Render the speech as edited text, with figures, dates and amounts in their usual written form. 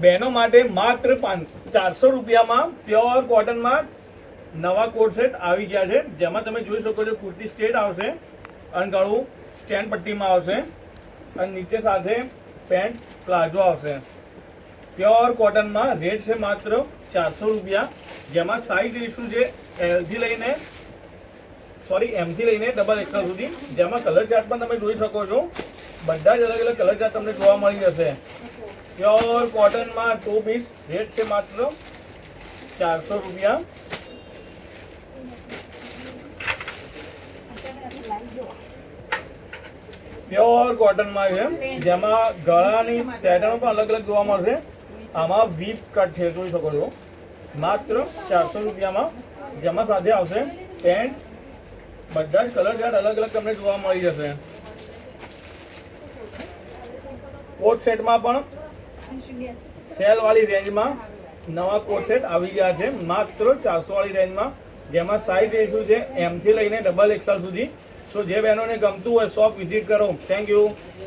બહેનો માટે માત્ર 400 રૂપિયામાં પ્યોર કોટનમાં નવા કોટ સેટ આવી ગયા છે, જેમાં તમે જોઈ શકો છો કુર્તી સ્ટ્રેટ આવશે અને ગળું સ્ટેન્ડ પટ્ટીમાં આવશે અને નીચે સાથે પેન્ટ પ્લાઝો આવશે। પ્યોર કોટનમાં રેટ છે માત્ર 400 રૂપિયા, જેમાં સાઇઝ ઇસ્યુ છે એમથી લઈને ડબલ XL સુધી, જેમાં કલર ચાર્ટ પણ તમે જોઈ શકો છો। બધા જ અલગ અલગ કલર ચાર્ટ તમને જોવા મળી જશે। પ્યોર કોટનમાં 2 પીસ, રેટ છે માત્ર 400 રૂપિયા। પ્યોર કોટનમાં છે, જેમાં ગળાની પેટર્નો પણ અલગ અલગ જોવા મળશે। આમાં વીપ કટ છે, જોઈ શકો છો, માત્ર 400 રૂપિયામાં, જેમાં સાથે આવશે પેન્ટ। બધા જ કલર ચાર્ટ અલગ અલગ તમને જોવા મળી જશે। કોટ સેટમાં પણ સેલ વાળી રેન્જમાં નવા કોટ સેટ આવી ગયા છે, માત્ર 400 વાળી રેન્જમાં, જેમાં સાઇઝ રેન્જ છે એમથી લઈને ડબલ XL સુધી। તો જે બહેનોને ગમતું હોય શોપ વિઝિટ કરો। Thank you.